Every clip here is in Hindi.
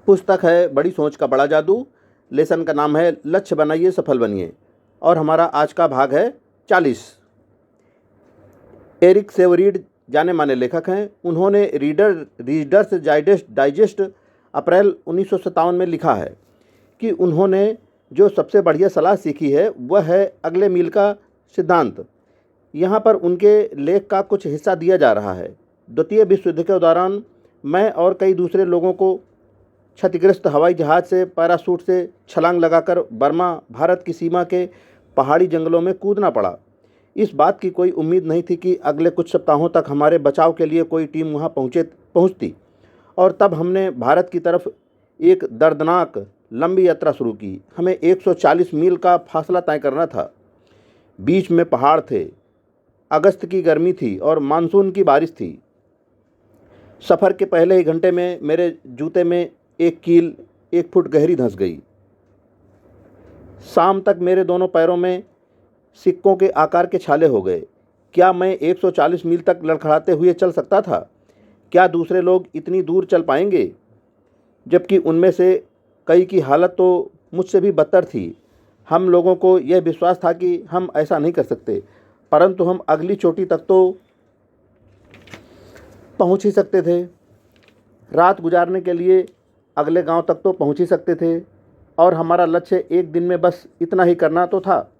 पुस्तक है बड़ी सोच का बड़ा जादू। लेसन का नाम है लक्ष्य बनाइए सफल बनिए। और हमारा आज का भाग है 40। एरिक सेवरीड जाने माने लेखक हैं। उन्होंने रीडर्स डाइजेस्ट अप्रैल 1957 में लिखा है कि उन्होंने जो सबसे बढ़िया सलाह सीखी है वह है अगले मील का सिद्धांत। यहाँ पर उनके लेख का कुछ हिस्सा दिया जा रहा है। द्वितीय विश्व युद्ध के दौरान मैं और कई दूसरे लोगों को क्षतिग्रस्त हवाई जहाज़ से पैराशूट से छलांग लगाकर बर्मा भारत की सीमा के पहाड़ी जंगलों में कूदना पड़ा। इस बात की कोई उम्मीद नहीं थी कि अगले कुछ सप्ताहों तक हमारे बचाव के लिए कोई टीम वहां पहुंचती। और तब हमने भारत की तरफ एक दर्दनाक लंबी यात्रा शुरू की। हमें 140 मील का फासला तय करना था। बीच में पहाड़ थे, अगस्त की गर्मी थी और मानसून की बारिश थी। सफ़र के पहले ही घंटे में मेरे जूते में एक कील 1 फुट गहरी धंस गई। शाम तक मेरे दोनों पैरों में सिक्कों के आकार के छाले हो गए। क्या मैं 140 मील तक लड़खड़ाते हुए चल सकता था? क्या दूसरे लोग इतनी दूर चल पाएंगे? जबकि उनमें से कई की हालत तो मुझसे भी बदतर थी। हम लोगों को यह विश्वास था कि हम ऐसा नहीं कर सकते, परंतु हम अगली चोटी तक तो पहुंच ही सकते थे। रात गुजारने के लिए अगले गांव तक तो पहुंच ही सकते थे और हमारा लक्ष्य एक दिन में बस इतना ही करना तो था।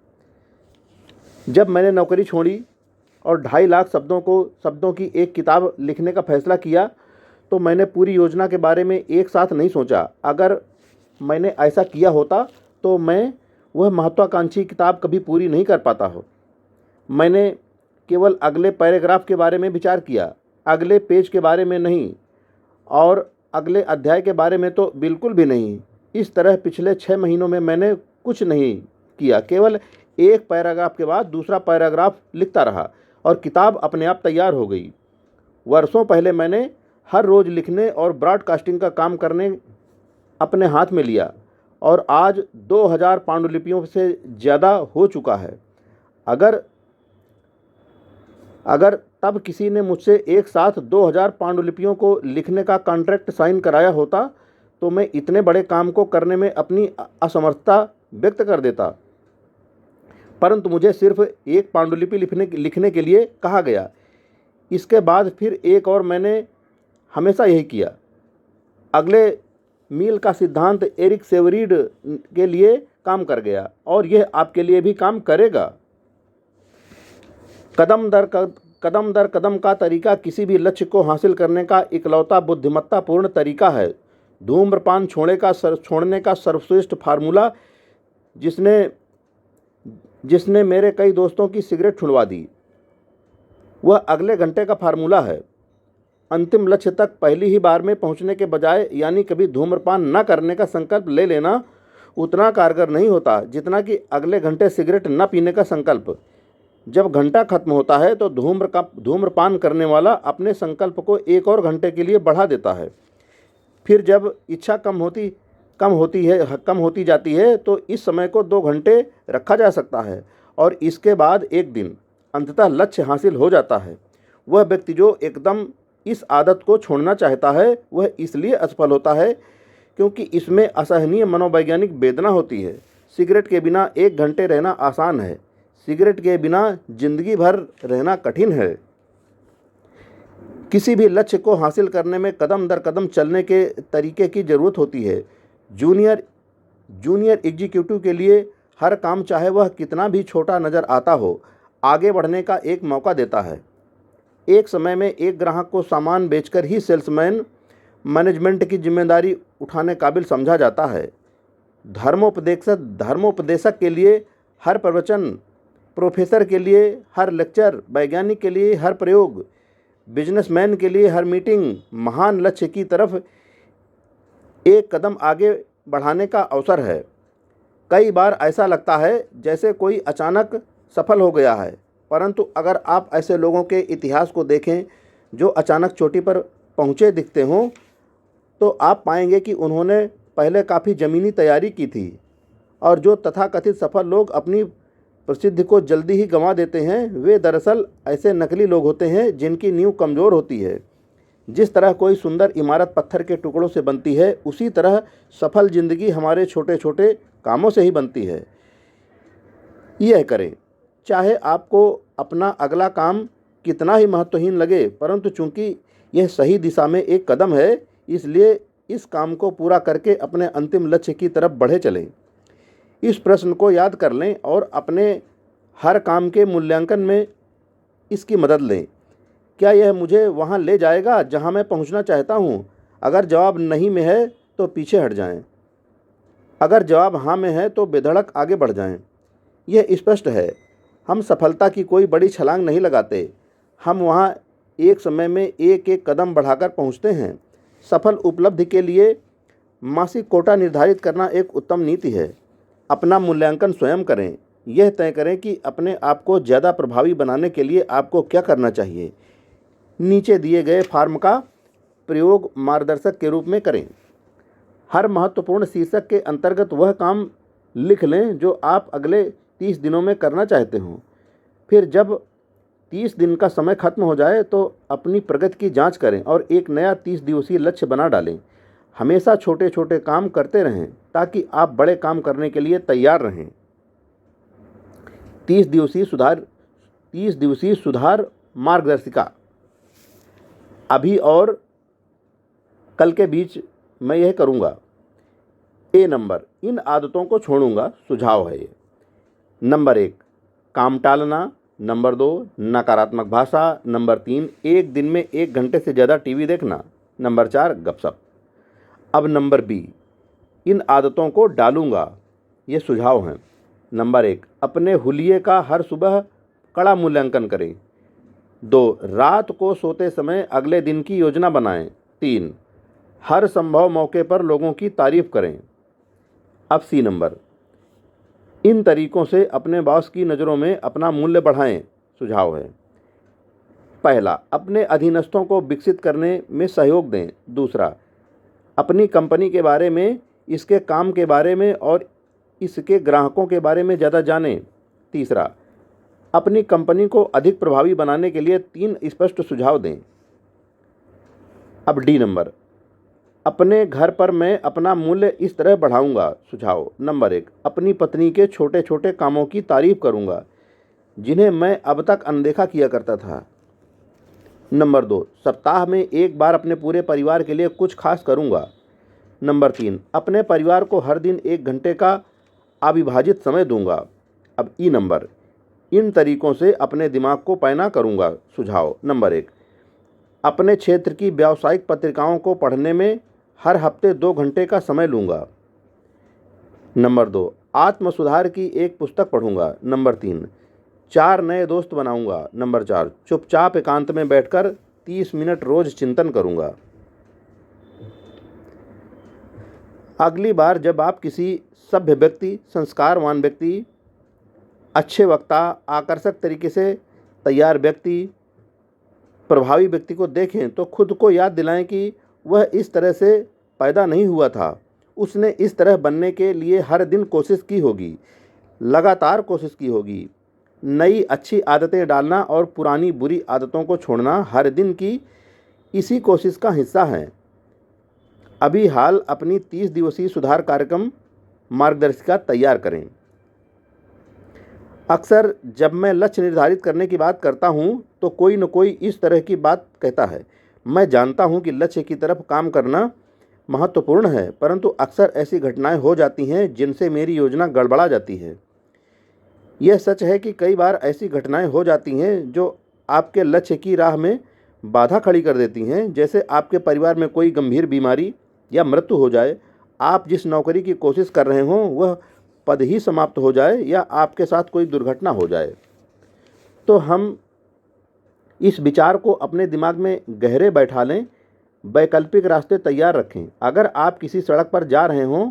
जब मैंने नौकरी छोड़ी और 2.5 लाख शब्दों की एक किताब लिखने का फैसला किया तो मैंने पूरी योजना के बारे में एक साथ नहीं सोचा। अगर मैंने ऐसा किया होता तो मैं वह महत्वाकांक्षी किताब कभी पूरी नहीं कर पाता हो। मैंने केवल अगले पैराग्राफ के बारे में विचार किया, अगले पेज के बारे में नहीं और अगले अध्याय के बारे में तो बिल्कुल भी नहीं। इस तरह पिछले 6 महीनों में मैंने कुछ नहीं किया, केवल एक पैराग्राफ के बाद दूसरा पैराग्राफ लिखता रहा और किताब अपने आप तैयार हो गई। वर्षों पहले मैंने हर रोज़ लिखने और ब्रॉडकास्टिंग का काम करने अपने हाथ में लिया और आज 2000 पांडुलिपियों से ज़्यादा हो चुका है। अगर तब किसी ने मुझसे एक साथ 2000 पांडुलिपियों को लिखने का कॉन्ट्रैक्ट साइन कराया होता तो मैं इतने बड़े काम को करने में अपनी असमर्थता व्यक्त कर देता। परंतु मुझे सिर्फ एक पांडुलिपि लिखने के लिए कहा गया। इसके बाद फिर एक और मैंने हमेशा यही किया। अगले मील का सिद्धांत एरिक सेवरीड के लिए काम कर गया और यह आपके लिए भी काम करेगा। कदम दर कदम का तरीका किसी भी लक्ष्य को हासिल करने का इकलौता बुद्धिमत्तापूर्ण तरीका है। धूम्रपान छोड़ने का सर्वश्रेष्ठ फार्मूला जिसने मेरे कई दोस्तों की सिगरेट छुड़वा दी, वह अगले घंटे का फार्मूला है। अंतिम लक्ष्य तक पहली ही बार में पहुंचने के बजाय यानी कभी धूम्रपान न करने का संकल्प ले लेना उतना कारगर नहीं होता जितना कि अगले घंटे सिगरेट न पीने का संकल्प। जब घंटा खत्म होता है तो धूम्रपान करने वाला अपने संकल्प को 1 और घंटे के लिए बढ़ा देता है। फिर जब इच्छा कम होती जाती है तो इस समय को 2 घंटे रखा जा सकता है और इसके बाद 1 दिन। अंततः लक्ष्य हासिल हो जाता है। वह व्यक्ति जो एकदम इस आदत को छोड़ना चाहता है वह इसलिए असफल होता है क्योंकि इसमें असहनीय मनोवैज्ञानिक वेदना होती है। सिगरेट के बिना 1 घंटे रहना आसान है, सिगरेट के बिना जिंदगी भर रहना कठिन है। किसी भी लक्ष्य को हासिल करने में कदम दर कदम चलने के तरीके की ज़रूरत होती है। जूनियर एग्जीक्यूटिव के लिए हर काम, चाहे वह कितना भी छोटा नज़र आता हो, आगे बढ़ने का एक मौका देता है। एक समय में एक ग्राहक को सामान बेचकर ही सेल्समैन मैनेजमेंट की जिम्मेदारी उठाने काबिल समझा जाता है। धर्मोपदेशक के लिए हर प्रवचन, प्रोफेसर के लिए हर लेक्चर, वैज्ञानिक के लिए हर प्रयोग, बिजनेसमैन के लिए हर मीटिंग महान लक्ष्य की तरफ एक कदम आगे बढ़ाने का अवसर है। कई बार ऐसा लगता है जैसे कोई अचानक सफल हो गया है, परंतु अगर आप ऐसे लोगों के इतिहास को देखें जो अचानक चोटी पर पहुँचे दिखते हों तो आप पाएंगे कि उन्होंने पहले काफ़ी ज़मीनी तैयारी की थी और जो तथाकथित सफल लोग अपनी प्रसिद्धि को जल्दी ही गंवा देते हैं वे दरअसल ऐसे नकली लोग होते हैं जिनकी नींव कमज़ोर होती है। जिस तरह कोई सुंदर इमारत पत्थर के टुकड़ों से बनती है, उसी तरह सफल जिंदगी हमारे छोटे छोटे कामों से ही बनती है। यह करें, चाहे आपको अपना अगला काम कितना ही महत्वहीन लगे, परंतु चूंकि यह सही दिशा में एक कदम है, इसलिए इस काम को पूरा करके अपने अंतिम लक्ष्य की तरफ बढ़े चलें। इस प्रश्न को याद कर लें और अपने हर काम के मूल्यांकन में इसकी मदद लें। क्या यह मुझे वहाँ ले जाएगा जहाँ मैं पहुँचना चाहता हूँ? अगर जवाब नहीं में है तो पीछे हट जाएं। अगर जवाब हाँ में है तो बेधड़क आगे बढ़ जाएं। यह स्पष्ट है, हम सफलता की कोई बड़ी छलांग नहीं लगाते, हम वहाँ एक समय में एक एक कदम बढ़ाकर पहुँचते हैं। सफल उपलब्धि के लिए मासिक कोटा निर्धारित करना एक उत्तम नीति है। अपना मूल्यांकन स्वयं करें। यह तय करें कि अपने आप को ज़्यादा प्रभावी बनाने के लिए आपको क्या करना चाहिए। नीचे दिए गए फॉर्म का प्रयोग मार्गदर्शक के रूप में करें। हर महत्वपूर्ण शीर्षक के अंतर्गत वह काम लिख लें जो आप अगले 30 दिनों में करना चाहते हों। फिर जब 30 दिन का समय खत्म हो जाए तो अपनी प्रगति की जांच करें और एक नया 30 दिवसीय लक्ष्य बना डालें। हमेशा छोटे छोटे काम करते रहें ताकि आप बड़े काम करने के लिए तैयार रहें। 30 दिवसीय सुधार मार्गदर्शिका। अभी और कल के बीच मैं यह करूँगा। नंबर, इन आदतों को छोड़ूंगा। सुझाव है ये। नंबर 1, काम टालना। नंबर 2, नकारात्मक भाषा। नंबर 3, एक दिन में 1 घंटे से ज़्यादा टीवी देखना। नंबर 4, गपशप। अब नंबर बी, इन आदतों को डालूंगा। ये सुझाव हैं। नंबर 1, अपने हुलिये का हर सुबह कड़ा मूल्यांकन करें। 2, रात को सोते समय अगले दिन की योजना बनाएं। 3, हर संभव मौके पर लोगों की तारीफ करें। अब सी नंबर, इन तरीकों से अपने बॉस की नज़रों में अपना मूल्य बढ़ाएं। सुझाव है। पहला, अपने अधीनस्थों को विकसित करने में सहयोग दें। दूसरा, अपनी कंपनी के बारे में, इसके काम के बारे में और इसके ग्राहकों के बारे में ज़्यादा जानें। तीसरा, अपनी कंपनी को अधिक प्रभावी बनाने के लिए 3 स्पष्ट सुझाव दें। अब डी नंबर, अपने घर पर मैं अपना मूल्य इस तरह बढ़ाऊंगा। सुझाव। नंबर 1, अपनी पत्नी के छोटे छोटे कामों की तारीफ करूंगा जिन्हें मैं अब तक अनदेखा किया करता था। नंबर 2, सप्ताह में 1 बार अपने पूरे परिवार के लिए कुछ खास करूंगा। नंबर 3, अपने परिवार को हर दिन 1 घंटे का अविभाजित समय दूंगा। अब ई नंबर, इन तरीकों से अपने दिमाग को पैना करूंगा। सुझाव। नंबर 1, अपने क्षेत्र की व्यावसायिक पत्रिकाओं को पढ़ने में हर हफ्ते 2 घंटे का समय लूँगा। नंबर 2, आत्म सुधार की एक पुस्तक पढ़ूंगा। नंबर 3, 4 नए दोस्त बनाऊंगा। नंबर 4, चुपचाप एकांत में बैठकर 30 मिनट रोज चिंतन करूंगा। अगली बार जब आप किसी सभ्य व्यक्ति, संस्कारवान व्यक्ति, अच्छे वक्ता, आकर्षक तरीके से तैयार व्यक्ति, प्रभावी व्यक्ति को देखें तो खुद को याद दिलाएं कि वह इस तरह से पैदा नहीं हुआ था। उसने इस तरह बनने के लिए हर दिन कोशिश की होगी, लगातार कोशिश की होगी। नई अच्छी आदतें डालना और पुरानी बुरी आदतों को छोड़ना हर दिन की इसी कोशिश का हिस्सा है। अभी हाल अपनी 30 दिवसीय सुधार कार्यक्रम मार्गदर्शिका तैयार करें। अक्सर जब मैं लक्ष्य निर्धारित करने की बात करता हूं, तो कोई न कोई इस तरह की बात कहता है। मैं जानता हूं कि लक्ष्य की तरफ काम करना महत्वपूर्ण है, परंतु अक्सर ऐसी घटनाएं हो जाती हैं जिनसे मेरी योजना गड़बड़ा जाती है। यह सच है कि कई बार ऐसी घटनाएं हो जाती हैं जो आपके लक्ष्य की राह में बाधा खड़ी कर देती हैं। जैसे आपके परिवार में कोई गंभीर बीमारी या मृत्यु हो जाए, आप जिस नौकरी की कोशिश कर रहे हों वह पद ही समाप्त हो जाए या आपके साथ कोई दुर्घटना हो जाए। तो हम इस विचार को अपने दिमाग में गहरे बैठा लें, वैकल्पिक रास्ते तैयार रखें। अगर आप किसी सड़क पर जा रहे हों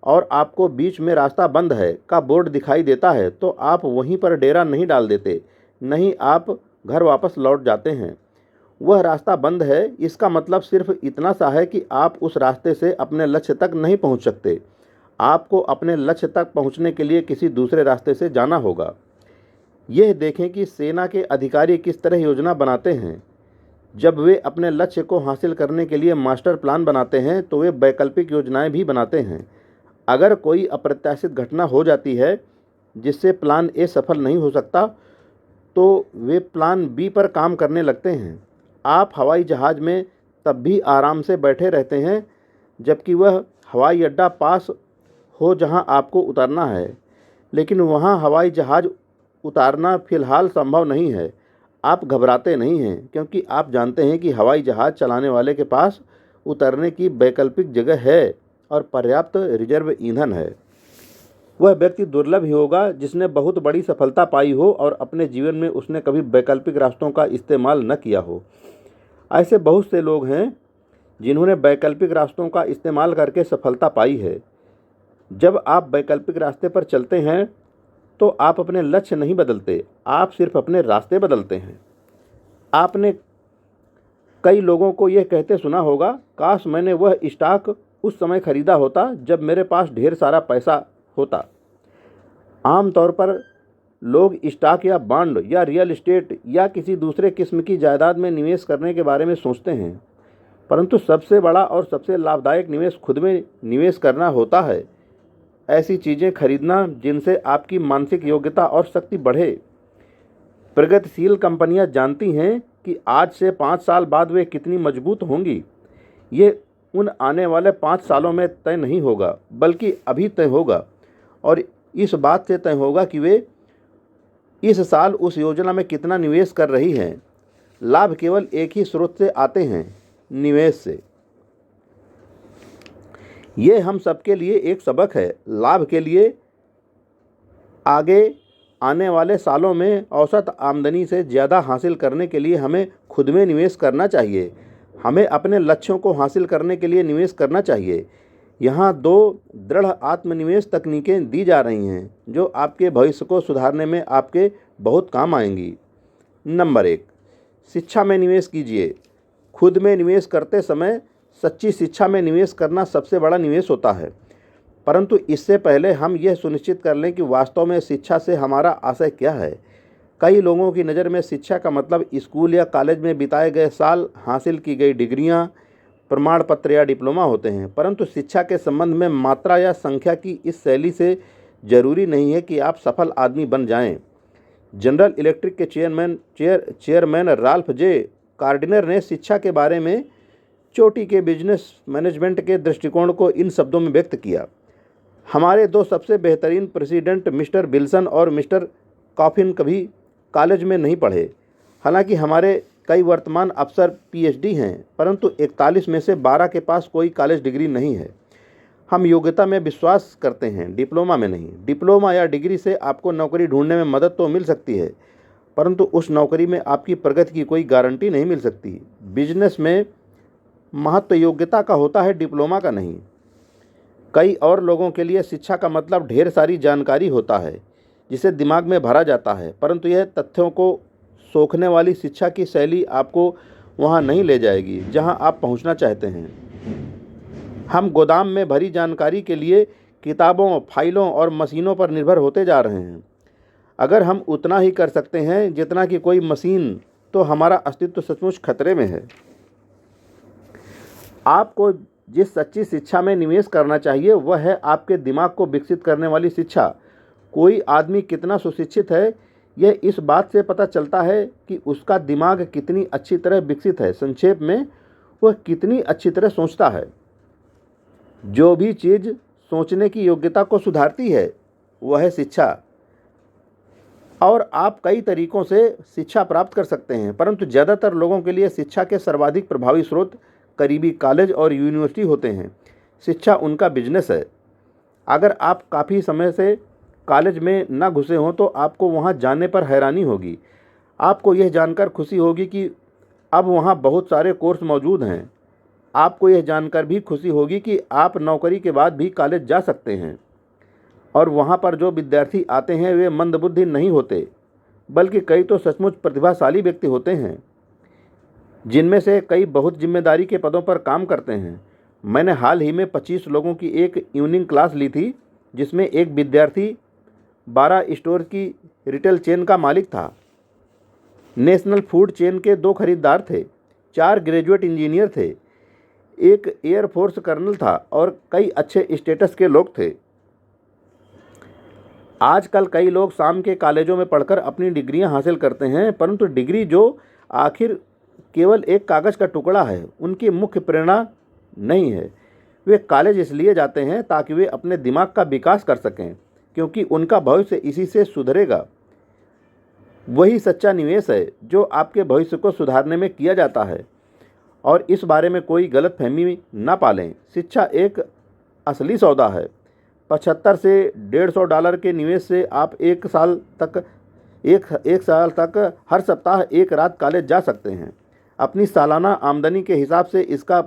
और आपको बीच में रास्ता बंद है का बोर्ड दिखाई देता है, तो आप वहीं पर डेरा नहीं डाल देते, नहीं आप घर वापस लौट जाते हैं। वह रास्ता बंद है, इसका मतलब सिर्फ इतना सा है कि आप उस रास्ते से अपने लक्ष्य तक नहीं पहुंच सकते। आपको अपने लक्ष्य तक पहुंचने के लिए किसी दूसरे रास्ते से जाना होगा। यह देखें कि सेना के अधिकारी किस तरह योजना बनाते हैं। जब वे अपने लक्ष्य को हासिल करने के लिए मास्टर प्लान बनाते हैं तो वे वैकल्पिक योजनाएं भी बनाते हैं। अगर कोई अप्रत्याशित घटना हो जाती है जिससे प्लान ए सफल नहीं हो सकता, तो वे प्लान बी पर काम करने लगते हैं। आप हवाई जहाज़ में तब भी आराम से बैठे रहते हैं जबकि वह हवाई अड्डा पास हो जहां आपको उतरना है, लेकिन वहां हवाई जहाज़ उतारना फ़िलहाल संभव नहीं है। आप घबराते नहीं हैं क्योंकि आप जानते हैं कि हवाई जहाज़ चलाने वाले के पास उतरने की वैकल्पिक जगह है और पर्याप्त रिजर्व ईंधन है। वह व्यक्ति दुर्लभ ही होगा जिसने बहुत बड़ी सफलता पाई हो और अपने जीवन में उसने कभी वैकल्पिक रास्तों का इस्तेमाल न किया हो। ऐसे बहुत से लोग हैं जिन्होंने वैकल्पिक रास्तों का इस्तेमाल करके सफलता पाई है। जब आप वैकल्पिक रास्ते पर चलते हैं तो आप अपने लक्ष्य नहीं बदलते, आप सिर्फ अपने रास्ते बदलते हैं। आपने कई लोगों को यह कहते सुना होगा, काश मैंने वह स्टॉक उस समय खरीदा होता जब मेरे पास ढेर सारा पैसा होता। आमतौर पर लोग स्टॉक या बॉन्ड या रियल एस्टेट या किसी दूसरे किस्म की जायदाद में निवेश करने के बारे में सोचते हैं, परंतु सबसे बड़ा और सबसे लाभदायक निवेश खुद में निवेश करना होता है। ऐसी चीज़ें खरीदना जिनसे आपकी मानसिक योग्यता और शक्ति बढ़े। प्रगतिशील कंपनियां जानती हैं कि आज से 5 साल बाद वे कितनी मजबूत होंगी। ये उन आने वाले 5 सालों में तय नहीं होगा, बल्कि अभी तय होगा, और इस बात से तय होगा कि वे इस साल उस योजना में कितना निवेश कर रही हैं। लाभ केवल एक ही स्रोत से आते हैं, निवेश से। ये हम सबके लिए एक सबक है। लाभ के लिए आगे आने वाले सालों में औसत आमदनी से ज़्यादा हासिल करने के लिए हमें खुद में निवेश करना चाहिए। हमें अपने लक्ष्यों को हासिल करने के लिए निवेश करना चाहिए। यहाँ 2 दृढ़ आत्मनिवेश तकनीकें दी जा रही हैं जो आपके भविष्य को सुधारने में आपके बहुत काम आएंगी। नंबर 1, शिक्षा में निवेश कीजिए। खुद में निवेश करते समय सच्ची शिक्षा में निवेश करना सबसे बड़ा निवेश होता है, परंतु इससे पहले हम यह सुनिश्चित कर लें कि वास्तव में शिक्षा से हमारा आशय क्या है। कई लोगों की नज़र में शिक्षा का मतलब स्कूल या कॉलेज में बिताए गए साल, हासिल की गई डिग्रियां, प्रमाण पत्र या डिप्लोमा होते हैं, परंतु शिक्षा के संबंध में मात्रा या संख्या की इस शैली से जरूरी नहीं है कि आप सफल आदमी बन जाएं। जनरल इलेक्ट्रिक के चेयरमैन राल्फ जे कार्डिनर ने शिक्षा के बारे में चोटी के बिजनेस मैनेजमेंट के दृष्टिकोण को इन शब्दों में व्यक्त किया। हमारे 2 सबसे बेहतरीन प्रेसिडेंट मिस्टर विल्सन और मिस्टर कॉफिन कभी कॉलेज में नहीं पढ़े। हालांकि हमारे कई वर्तमान अफसर पीएचडी हैं, परंतु 41 में से 12 के पास कोई कॉलेज डिग्री नहीं है। हम योग्यता में विश्वास करते हैं, डिप्लोमा में नहीं। डिप्लोमा या डिग्री से आपको नौकरी ढूंढने में मदद तो मिल सकती है, परंतु उस नौकरी में आपकी प्रगति की कोई गारंटी नहीं मिल सकती। बिजनेस में महत्व योग्यता का होता है, डिप्लोमा का नहीं। कई और लोगों के लिए शिक्षा का मतलब ढेर सारी जानकारी होता है जिसे दिमाग में भरा जाता है, परंतु यह तथ्यों को सोखने वाली शिक्षा की शैली आपको वहां नहीं ले जाएगी जहां आप पहुंचना चाहते हैं। हम गोदाम में भरी जानकारी के लिए किताबों, फाइलों और मशीनों पर निर्भर होते जा रहे हैं। अगर हम उतना ही कर सकते हैं जितना कि कोई मशीन, तो हमारा अस्तित्व सचमुच खतरे में है। आपको जिस सच्ची शिक्षा में निवेश करना चाहिए वह है आपके दिमाग को विकसित करने वाली शिक्षा। कोई आदमी कितना सुशिक्षित है यह इस बात से पता चलता है कि उसका दिमाग कितनी अच्छी तरह विकसित है। संक्षेप में, वह कितनी अच्छी तरह सोचता है। जो भी चीज़ सोचने की योग्यता को सुधारती है वह है शिक्षा। और आप कई तरीकों से शिक्षा प्राप्त कर सकते हैं, परंतु ज़्यादातर लोगों के लिए शिक्षा के सर्वाधिक प्रभावी स्रोत करीबी कॉलेज और यूनिवर्सिटी होते हैं। शिक्षा उनका बिजनेस है। अगर आप काफ़ी समय से कॉलेज में न घुसे हों तो आपको वहां जाने पर हैरानी होगी। आपको यह जानकर खुशी होगी कि अब वहां बहुत सारे कोर्स मौजूद हैं। आपको यह जानकर भी खुशी होगी कि आप नौकरी के बाद भी कॉलेज जा सकते हैं। और वहां पर जो विद्यार्थी आते हैं वे मंदबुद्धि नहीं होते, बल्कि कई तो सचमुच प्रतिभाशाली व्यक्ति होते हैं, जिनमें से कई बहुत जिम्मेदारी के पदों पर काम करते हैं। मैंने हाल ही में 25 लोगों की एक इवनिंग क्लास ली थी, जिसमें एक विद्यार्थी 12 स्टोर की रिटेल चेन का मालिक था। नेशनल फूड चेन के 2 खरीदार थे। 4 ग्रेजुएट इंजीनियर थे, एक एयरफोर्स कर्नल था और कई अच्छे स्टेटस के लोग थे। आजकल कई लोग शाम के कॉलेजों में पढ़कर अपनी डिग्रियां हासिल करते हैं, परंतु डिग्री जो आखिर केवल एक कागज़ का टुकड़ा है, उनकी मुख्य प्रेरणा नहीं है। वे कॉलेज इसलिए जाते हैं ताकि वे अपने दिमाग का विकास कर सकें, क्योंकि उनका भविष्य इसी से सुधरेगा। वही सच्चा निवेश है जो आपके भविष्य को सुधारने में किया जाता है, और इस बारे में कोई गलतफहमी ना पालें। शिक्षा एक असली सौदा है। 75 से $150 के निवेश से आप एक साल तक हर सप्ताह एक रात कॉलेज जा सकते हैं। अपनी सालाना आमदनी के हिसाब से इसका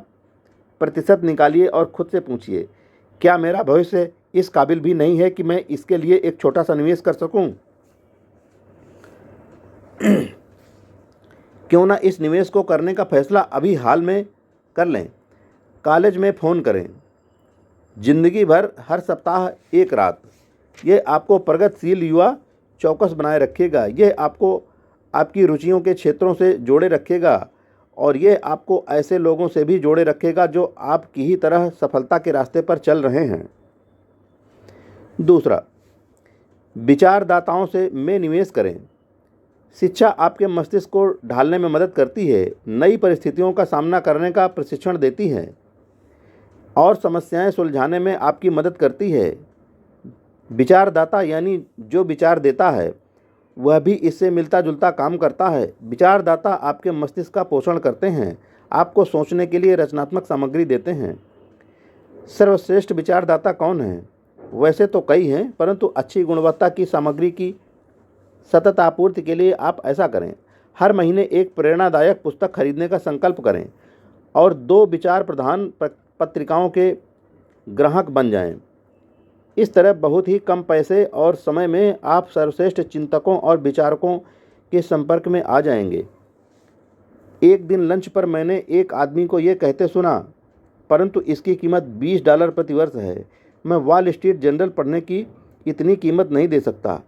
प्रतिशत निकालिए और खुद से पूछिए, क्या मेरा भविष्य इस काबिल भी नहीं है कि मैं इसके लिए एक छोटा सा निवेश कर सकूं? क्यों ना इस निवेश को करने का फैसला अभी हाल में कर लें। कॉलेज में फ़ोन करें। जिंदगी भर हर सप्ताह एक रात। ये आपको प्रगतिशील युवा चौकस बनाए रखेगा। ये आपको आपकी रुचियों के क्षेत्रों से जोड़े रखेगा, और ये आपको ऐसे लोगों से भी जोड़े रखेगा जो आपकी ही तरह सफलता के रास्ते पर चल रहे हैं। दूसरा, विचारदाताओं में निवेश करें। शिक्षा आपके मस्तिष्क को ढालने में मदद करती है, नई परिस्थितियों का सामना करने का प्रशिक्षण देती है और समस्याएं सुलझाने में आपकी मदद करती है। विचारदाता यानी जो विचार देता है वह भी इससे मिलता जुलता काम करता है। विचारदाता आपके मस्तिष्क का पोषण करते हैं, आपको सोचने के लिए रचनात्मक सामग्री देते हैं। सर्वश्रेष्ठ विचारदाता कौन है? वैसे तो कई हैं, परंतु अच्छी गुणवत्ता की सामग्री की सतत आपूर्ति के लिए आप ऐसा करें, हर महीने एक प्रेरणादायक पुस्तक खरीदने का संकल्प करें और 2 विचार प्रधान पत्रिकाओं के ग्राहक बन जाएं। इस तरह बहुत ही कम पैसे और समय में आप सर्वश्रेष्ठ चिंतकों और विचारकों के संपर्क में आ जाएंगे। एक दिन लंच पर मैंने एक आदमी को ये कहते सुना, परंतु इसकी कीमत $20 प्रति वर्ष है। मैं वॉल स्ट्रीट जर्नल पढ़ने की इतनी कीमत नहीं दे सकता।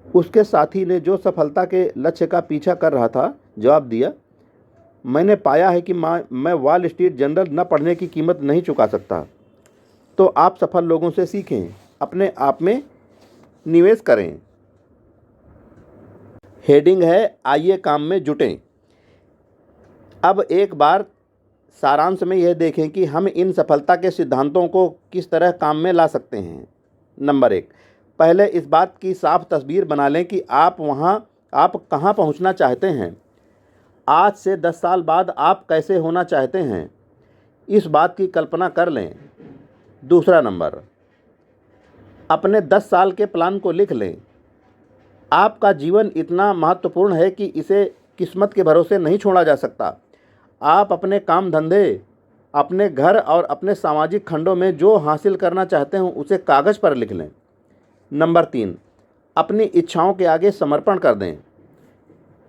उसके साथी ने, जो सफलता के लक्ष्य का पीछा कर रहा था, जवाब दिया, मैंने पाया है कि मैं वॉल स्ट्रीट जर्नल न पढ़ने की कीमत नहीं चुका सकता। तो आप सफल लोगों से सीखें, अपने आप में निवेश करें। हेडिंग है, आइए काम में जुटें। अब एक बार सारांश में यह देखें कि हम इन सफलता के सिद्धांतों को किस तरह काम में ला सकते हैं। नंबर 1, पहले इस बात की साफ तस्वीर बना लें कि आप कहाँ पहुंचना चाहते हैं। आज से 10 साल बाद आप कैसे होना चाहते हैं, इस बात की कल्पना कर लें। दूसरा नंबर, अपने 10 साल के प्लान को लिख लें। आपका जीवन इतना महत्वपूर्ण है कि इसे किस्मत के भरोसे नहीं छोड़ा जा सकता। आप अपने काम धंधे, अपने घर और अपने सामाजिक खंडों में जो हासिल करना चाहते हैं उसे कागज़ पर लिख लें। नंबर 3, अपनी इच्छाओं के आगे समर्पण कर दें।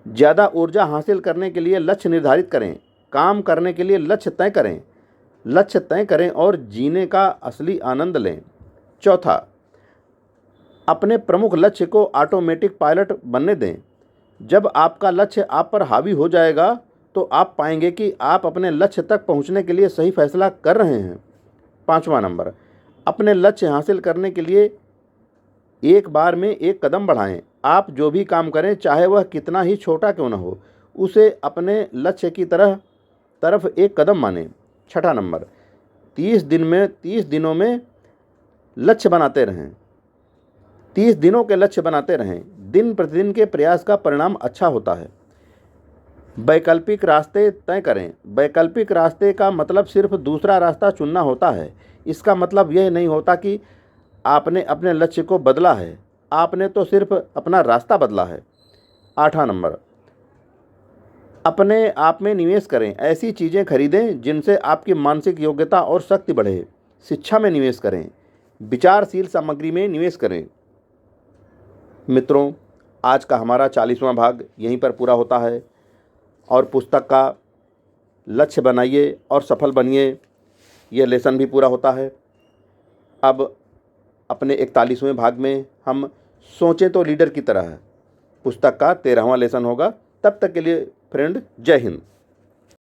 ज़्यादा ऊर्जा हासिल करने के लिए लक्ष्य निर्धारित करें। काम करने के लिए लक्ष्य तय करें और जीने का असली आनंद लें। चौथा, अपने प्रमुख लक्ष्य को ऑटोमेटिक पायलट बनने दें। जब आपका लक्ष्य आप पर हावी हो जाएगा तो आप पाएंगे कि आप अपने लक्ष्य तक पहुंचने के लिए सही फैसला कर रहे हैं। 5वां नंबर, अपने लक्ष्य हासिल करने के लिए एक बार में एक कदम बढ़ाएं। आप जो भी काम करें, चाहे वह कितना ही छोटा क्यों न हो, उसे अपने लक्ष्य की तरफ एक कदम मानें। 6वां नंबर, 30 दिनों में लक्ष्य बनाते रहें। 30 दिनों के लक्ष्य बनाते रहें। दिन प्रतिदिन के प्रयास का परिणाम अच्छा होता है। वैकल्पिक रास्ते तय करें। वैकल्पिक रास्ते का मतलब सिर्फ दूसरा रास्ता चुनना होता है। इसका मतलब यह नहीं होता कि आपने अपने लक्ष्य को बदला है, आपने तो सिर्फ अपना रास्ता बदला है। 8वां नंबर, अपने आप में निवेश करें। ऐसी चीज़ें खरीदें जिनसे आपकी मानसिक योग्यता और शक्ति बढ़े। शिक्षा में निवेश करें। विचारशील सामग्री में निवेश करें। मित्रों, आज का हमारा 40वां भाग यहीं पर पूरा होता है और पुस्तक का लक्ष्य बनाइए और सफल बनिए, यह लेसन भी पूरा होता है। अब अपने 41वें भाग में हम सोचें तो लीडर की तरह है, पुस्तक का 13वां लेसन होगा। तब तक के लिए फ्रेंड, जय हिंद।